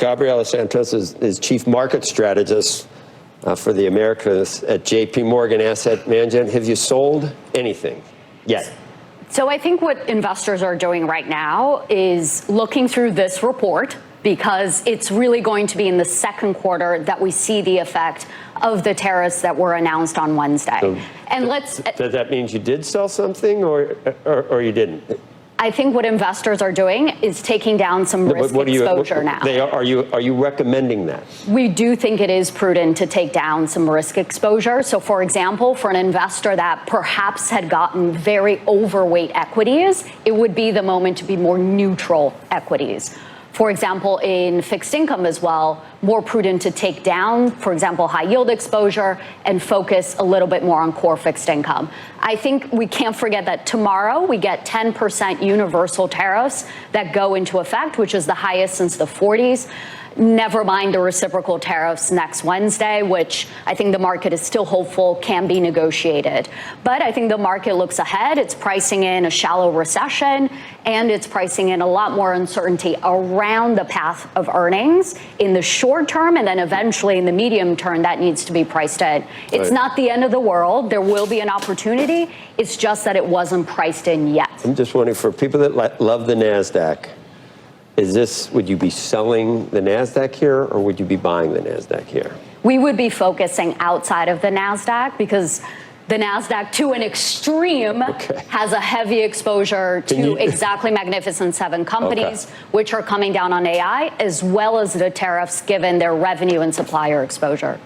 Gabriela Santos is Chief Market Strategist for the Americas at JP Morgan Asset Management. Have you sold anything yet? So I think what investors are doing right now is looking through this report, because it's really going to be in the second quarter that we see the effect of the tariffs that were announced on Wednesday. So and does that mean you did sell something or you didn't? I think what investors are doing is taking down some risk exposure now. Are you recommending that? We do think it is prudent to take down some risk exposure. So, for example, for an investor that perhaps had gotten very overweight equities, it would be the moment to be more neutral equities. For example, in fixed income as well, more prudent to take down, for example, high yield exposure and focus a little bit more on core fixed income. I think we can't forget that tomorrow we get 10% universal tariffs that go into effect, which is the highest since the 40s. Never mind the reciprocal tariffs next Wednesday, which I think the market is still hopeful can be negotiated. But I think the market looks ahead. It's pricing in a shallow recession, and it's pricing in a lot more uncertainty around the path of earnings in the short term, and then eventually in the medium term that needs to be priced in. It's not the end of the world. There will be an opportunity. It's just that it wasn't priced in yet. I'm just wondering, for people that love the NASDAQ, would you be selling the NASDAQ here, or would you be buying the NASDAQ here? We would be focusing outside of the NASDAQ, because the NASDAQ, to an extreme, has a heavy exposure to exactly Magnificent Seven companies, which are coming down on AI, as well as the tariffs given their revenue and supplier exposure.